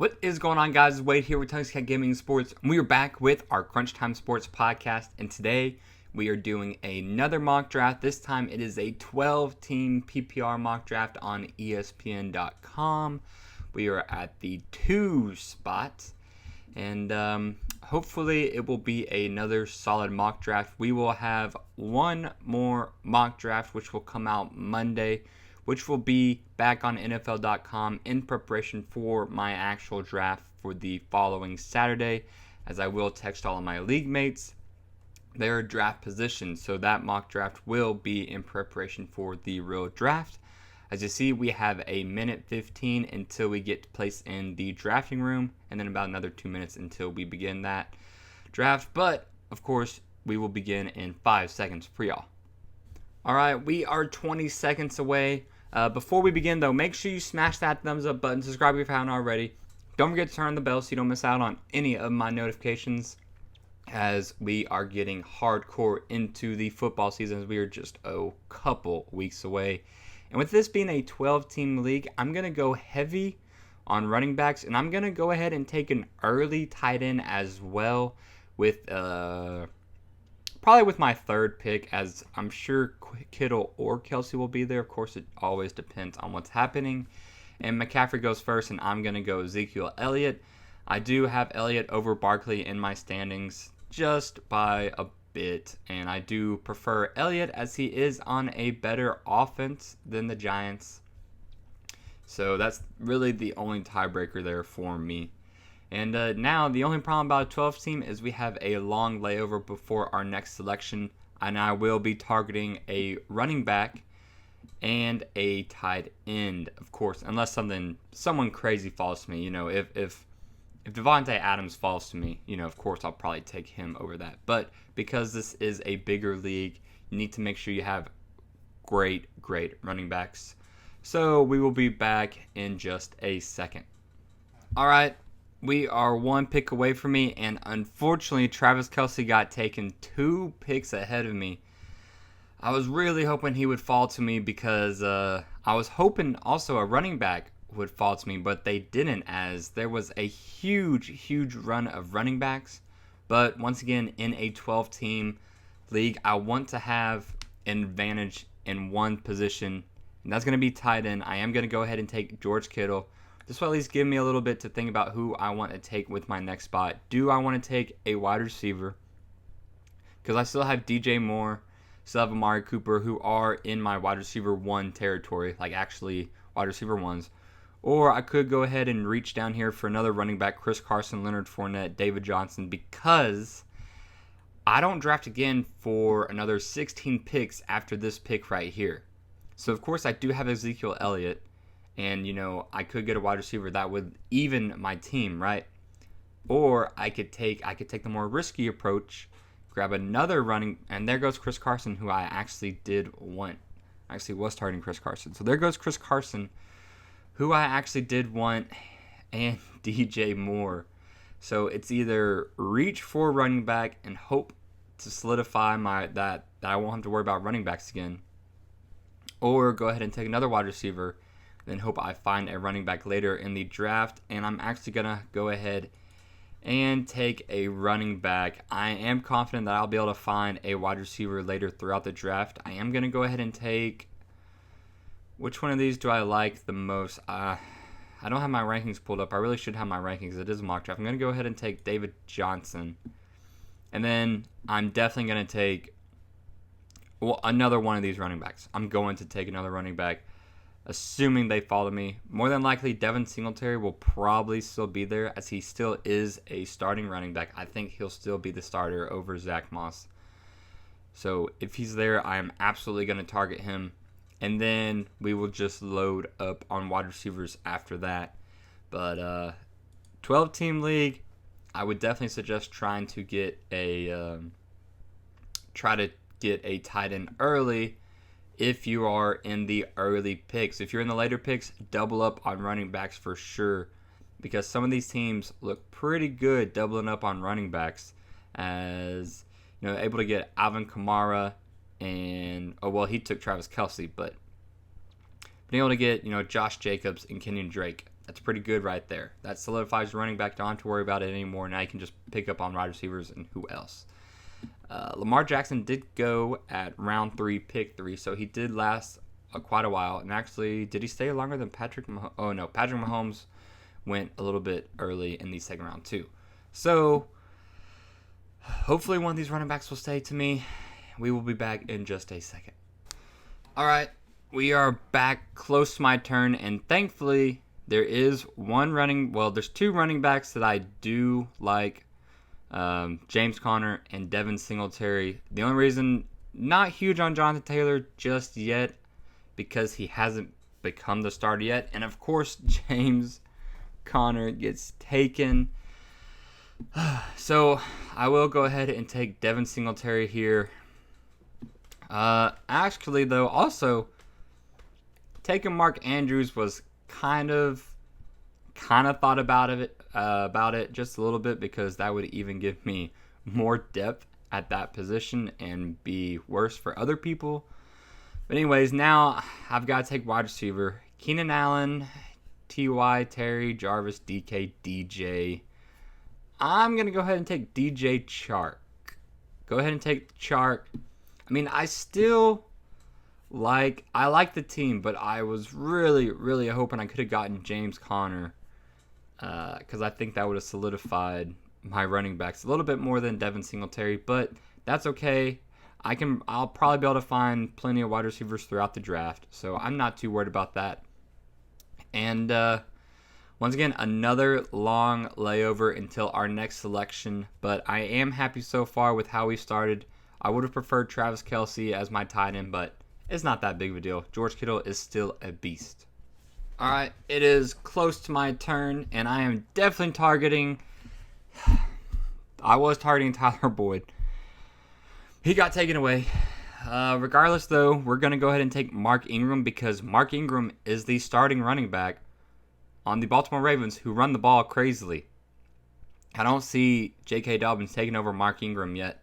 What is going on, guys? It's Wade here with Tongues Cat Gaming Sports. We are back with our Crunch Time Sports podcast, and today we are doing another mock draft. This time it is a 12-team PPR mock draft on ESPN.com. We are at the 2 spot, and hopefully it will be another solid mock draft. We will have one more mock draft, which will come out Monday, which will be back on NFL.com in preparation for my actual draft for the following Saturday, as I will text all of my league mates their draft positions. So that mock draft will be in preparation for the real draft. As you see, we have a minute 15 until we get placed in the drafting room, and then about another 2 minutes until we begin that draft. But, of course, we will begin in 5 seconds for y'all. All right, we are 20 seconds away. Before we begin, though, make sure you smash that thumbs up button. Subscribe if you haven't already. Don't forget to turn on the bell so you don't miss out on any of my notifications, as we are getting hardcore into the football season, as we are just a couple weeks away. And with this being a 12-team league, I'm going to go heavy on running backs, and I'm going to go ahead and take an early tight end as well with probably with my third pick, as I'm sure Kittle or Kelsey will be there. Of course, it always depends on what's happening. And McCaffrey goes first, and I'm going to go Ezekiel Elliott. I do have Elliott over Barkley in my standings just by a bit, and I do prefer Elliott as he is on a better offense than the Giants. So that's really the only tiebreaker there for me. And now the only problem about a 12 team is we have a long layover before our next selection, and I will be targeting a running back and a tight end, of course, unless someone crazy falls to me. You know, if Devontae Adams falls to me, you know, of course I'll probably take him over that. But because this is a bigger league, you need to make sure you have great running backs. So we will be back in just a second. All right. We are one pick away from me, and unfortunately, Travis Kelce got taken 2 picks ahead of me. I was really hoping he would fall to me, because I was hoping also a running back would fall to me, but they didn't, as there was a huge run of running backs. But once again, in a 12-team league, I want to have an advantage in one position, and that's going to be tight end. I am going to go ahead and take George Kittle. This will at least give me a little bit to think about who I want to take with my next spot. Do I want to take a wide receiver? Because I still have DJ Moore, still have Amari Cooper, who are in my wide receiver 1 territory, like actually wide receiver 1s. Or I could go ahead and reach down here for another running back, Chris Carson, Leonard Fournette, David Johnson, because I don't draft again for another 16 picks after this pick right here. So, of course, I do have Ezekiel Elliott. And, you know, I could get a wide receiver that would even my team, right? Or I could take the more risky approach, grab another running, and there goes Chris Carson, who I actually did want. I actually was targeting Chris Carson. So there goes Chris Carson, who I actually did want, and DJ Moore. So it's either reach for running back and hope to solidify that I won't have to worry about running backs again, or go ahead and take another wide receiver, then hope I find a running back later in the draft. And I'm actually going to go ahead and take a running back. I am confident that I'll be able to find a wide receiver later throughout the draft. I am going to go ahead and take... Which one of these do I like the most? I don't have my rankings pulled up. I really should have my rankings. It is a mock draft. I'm going to go ahead and take David Johnson. And then I'm definitely going to take another one of these running backs. I'm going to take another running back, assuming they follow me. More than likely, Devin Singletary will probably still be there, as he still is a starting running back. I think he'll still be the starter over Zach Moss. So if he's there, I am absolutely going to target him. And then we will just load up on wide receivers after that. But 12-team league, I would definitely suggest trying to get a tight end early. If you are in the early picks. If you're in the later picks, double up on running backs for sure, because some of these teams look pretty good doubling up on running backs, as you know, able to get Alvin Kamara and he took Travis Kelce, but being able to get, you know, Josh Jacobs and Kenyon Drake That's pretty good right there. That solidifies your running back. Don't have to worry about it anymore. Now you can just pick up on wide receivers and who else. Lamar Jackson did go at round 3, pick 3, so he did last quite a while. And actually, did he stay longer than Patrick Mahomes? Oh, no. Patrick Mahomes went a little bit early in the second round, too. So, hopefully one of these running backs will stay to me. We will be back in just a second. All right. We are back close to my turn, and thankfully, there's two running backs that I do like. James Conner and Devin Singletary. The only reason, not huge on Jonathan Taylor just yet, because he hasn't become the starter yet. And of course, James Conner gets taken. So I will go ahead and take Devin Singletary here. Actually, though, also taking Mark Andrews was kind of thought about it just a little bit, because that would even give me more depth at that position and be worse for other people. But anyways, now I've got to take wide receiver. Keenan Allen, T.Y., Terry, Jarvis, DK, DJ. I'm going to go ahead and take DJ Chark. Go ahead and take Chark. I mean, I like the team, but I was really, really hoping I could have gotten James Conner, because I think that would have solidified my running backs a little bit more than Devin Singletary, but that's okay. I'll probably be able to find plenty of wide receivers throughout the draft, so I'm not too worried about that. And once again, another long layover until our next selection, but I am happy so far with how we started. I would have preferred Travis Kelce as my tight end, but it's not that big of a deal. George Kittle is still a beast. All right, it is close to my turn, and I am definitely targeting. I was targeting Tyler Boyd. He got taken away. Regardless, though, we're going to go ahead and take Mark Ingram, because Mark Ingram is the starting running back on the Baltimore Ravens, who run the ball crazily. I don't see J.K. Dobbins taking over Mark Ingram yet.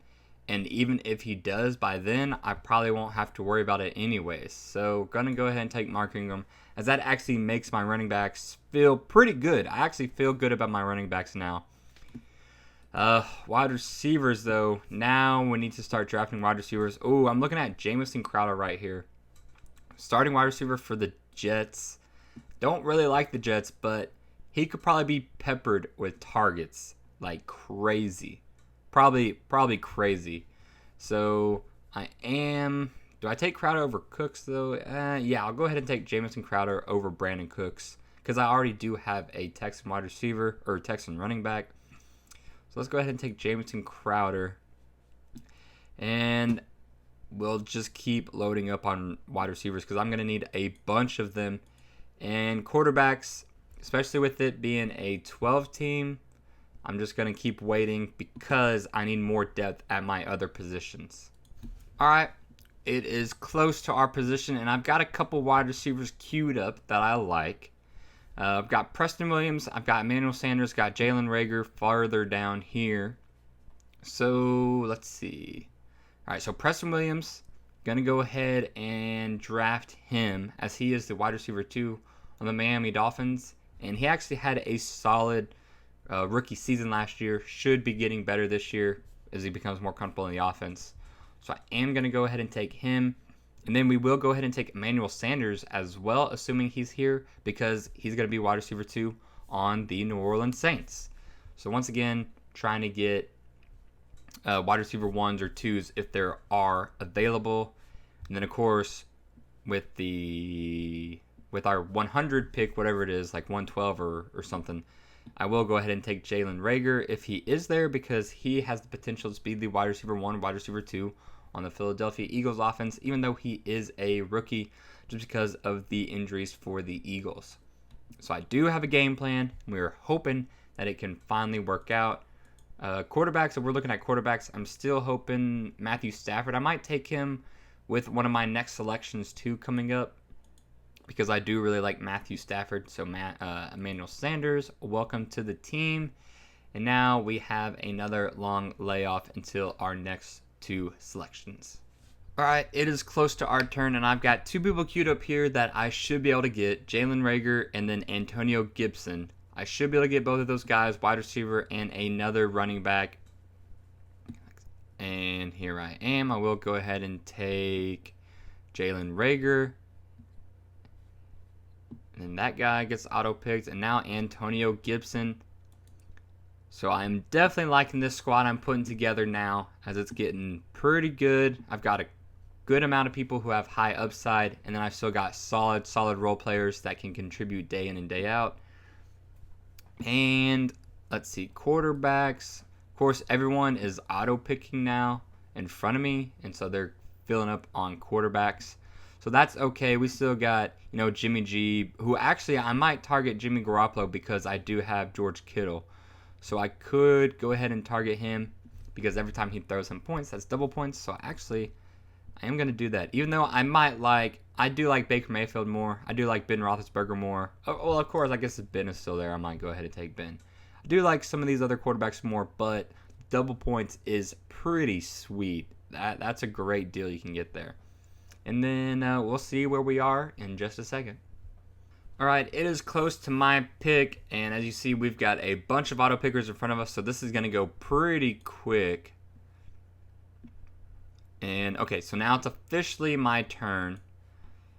And even if he does by then, I probably won't have to worry about it anyways. So, going to go ahead and take Mark Ingram, as that actually makes my running backs feel pretty good. I actually feel good about my running backs now. Wide receivers, though. Now we need to start drafting wide receivers. Oh, I'm looking at Jamison Crowder right here. Starting wide receiver for the Jets. Don't really like the Jets, but he could probably be peppered with targets like crazy. Probably crazy. So do I take Crowder over Cooks, though? Yeah, I'll go ahead and take Jamison Crowder over Brandon Cooks, because I already do have a Texan wide receiver, or Texan running back. So let's go ahead and take Jamison Crowder. And we'll just keep loading up on wide receivers, because I'm going to need a bunch of them. And quarterbacks, especially with it being a 12-team, I'm just going to keep waiting, because I need more depth at my other positions. All right, it is close to our position, and I've got a couple wide receivers queued up that I like. I've got Preston Williams, I've got Emmanuel Sanders, got Jalen Reagor farther down here. So let's see. All right, so Preston Williams, going to go ahead and draft him, as he is the wide receiver 2 on the Miami Dolphins, and he actually had a solid rookie season last year. Should be getting better this year as he becomes more comfortable in the offense. So I am going to go ahead and take him. And then we will go ahead and take Emmanuel Sanders as well, assuming he's here, because he's going to be wide receiver 2 on the New Orleans Saints. So once again, trying to get wide receiver 1s or 2s if there are available. And then, of course, with our 100 pick, whatever it is, like 112 or something, I will go ahead and take Jalen Reagor if he is there, because he has the potential to be the wide receiver 1, wide receiver 2 on the Philadelphia Eagles offense, even though he is a rookie, just because of the injuries for the Eagles. So I do have a game plan. We're hoping that it can finally work out. Quarterbacks, if we're looking at quarterbacks, I'm still hoping Matthew Stafford. I might take him with one of my next selections too coming up, because I do really like Matthew Stafford. So Emmanuel Sanders, welcome to the team. And now we have another long layoff until our next 2 selections. All right, it is close to our turn, and I've got two people queued up here that I should be able to get, Jalen Reagor and then Antonio Gibson. I should be able to get both of those guys, wide receiver and another running back. And here I am. I will go ahead and take Jalen Reagor. And then that guy gets auto-picked, and now Antonio Gibson. So I'm definitely liking this squad I'm putting together now, as it's getting pretty good. I've got a good amount of people who have high upside, and then I've still got solid role players that can contribute day in and day out. And let's see, quarterbacks. Of course, everyone is auto-picking now in front of me, and so they're filling up on quarterbacks. So that's okay. We still got, Jimmy G, who actually I might target Jimmy Garoppolo because I do have George Kittle. So I could go ahead and target him because every time he throws some points, that's double points. So actually, I am going to do that. Even though I do like Baker Mayfield more. I do like Ben Roethlisberger more. Oh, well, of course, I guess if Ben is still there, I might go ahead and take Ben. I do like some of these other quarterbacks more, but double points is pretty sweet. That's a great deal you can get there. And then we'll see where we are in just a second. All right, it is close to my pick, and as you see, we've got a bunch of auto pickers in front of us, so this is going to go pretty quick. And okay, so now it's officially my turn.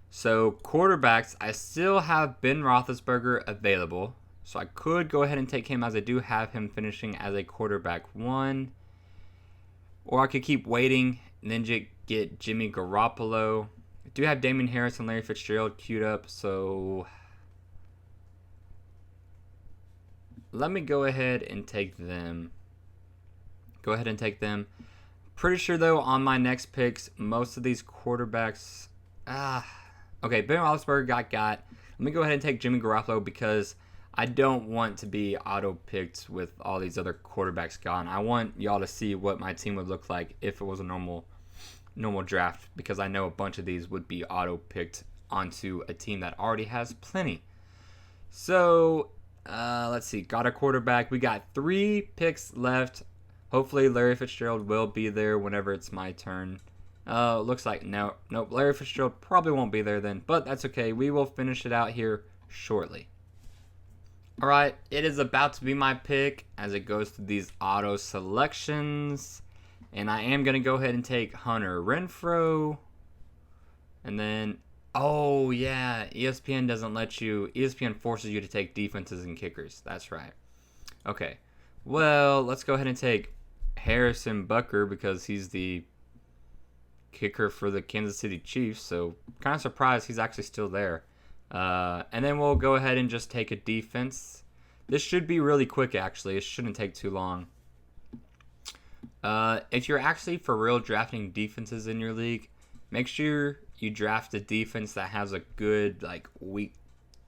So quarterbacks, I still have Ben Roethlisberger available. So I could go ahead and take him as I do have him finishing as a quarterback 1. Or I could keep waiting and then get Jimmy Garoppolo. I do have Damian Harris and Larry Fitzgerald queued up, so let me go ahead and take them. Pretty sure, though, on my next picks, most of these quarterbacks... okay, Ben Roethlisberger got. Let me go ahead and take Jimmy Garoppolo because I don't want to be auto-picked with all these other quarterbacks gone. I want y'all to see what my team would look like if it was a normal draft because I know a bunch of these would be auto-picked onto a team that already has plenty. So, let's see. Got a quarterback. We got 3 picks left. Hopefully, Larry Fitzgerald will be there whenever it's my turn. Looks like nope. Larry Fitzgerald probably won't be there then, but that's okay. We will finish it out here shortly. All right, it is about to be my pick as it goes through these auto selections, and I am gonna go ahead and take Hunter Renfrow, and then ESPN forces you to take defenses and kickers. That's right. Okay, well, let's go ahead and take Harrison Butker because he's the kicker for the Kansas City Chiefs, so kind of surprised he's actually still there. And then we'll go ahead and just take a defense. This should be really quick, actually. It shouldn't take too long. If you're actually for real drafting defenses in your league, make sure you draft a defense that has a good week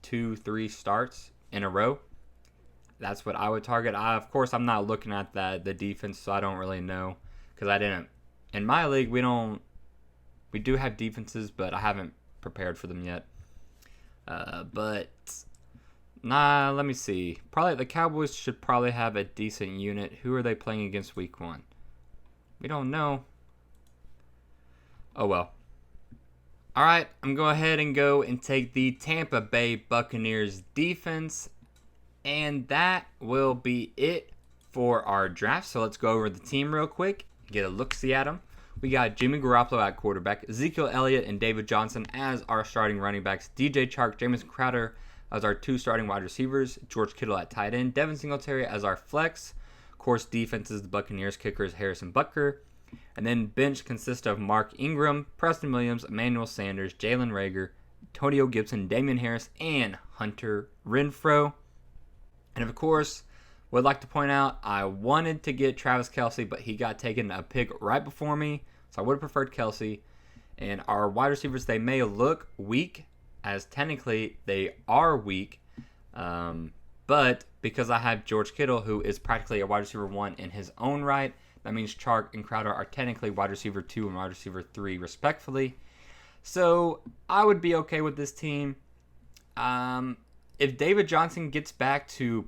2-3 starts in a row. That's what I would target. Of course, I'm not looking at the defense, so I don't really know because I didn't. In my league, we do have defenses, but I haven't prepared for them yet. Let me see. Probably the Cowboys should probably have a decent unit. Who are they playing against week 1? We don't know. Oh well. All right, I'm going to go ahead and go and take the Tampa Bay Buccaneers defense. And that will be it for our draft. So let's go over the team real quick. Get a look-see at them. We got Jimmy Garoppolo at quarterback, Ezekiel Elliott and David Johnson as our starting running backs, DJ Chark, Jamison Crowder as our 2 starting wide receivers, George Kittle at tight end, Devin Singletary as our flex. Of course, defense is the Buccaneers, kickers Harrison Butker. And then bench consists of Mark Ingram, Preston Williams, Emmanuel Sanders, Jalen Reagor, Antonio Gibson, Damian Harris, and Hunter Renfrow. And of course, would like to point out, I wanted to get Travis Kelce, but he got taken a pick right before me, so I would have preferred Kelce. And our wide receivers, they may look weak, as technically they are weak, but because I have George Kittle, who is practically a wide receiver 1 in his own right, that means Chark and Crowder are technically wide receiver 2 and wide receiver 3, respectfully. So I would be okay with this team. If David Johnson gets back to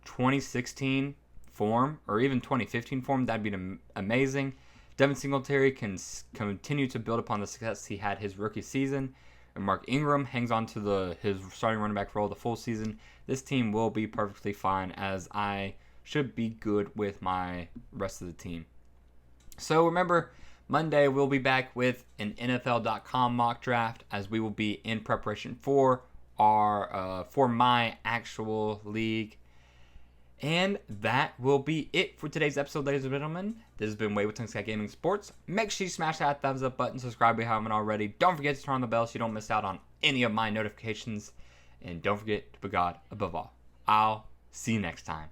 2016 form or even 2015 form, that'd be amazing. Devin Singletary can continue to build upon the success he had his rookie season, and Mark Ingram hangs on to his starting running back role the full season, this team will be perfectly fine, as I should be good with my rest of the team. So remember, Monday we'll be back with an NFL.com mock draft, as we will be in preparation for my actual league. And that will be it for today's episode, ladies and gentlemen. This has been Way with Tongue Sky Gaming Sports. Make sure you smash that thumbs up button, subscribe if you haven't already. Don't forget to turn on the bell so you don't miss out on any of my notifications. And don't forget to put God above all. I'll see you next time.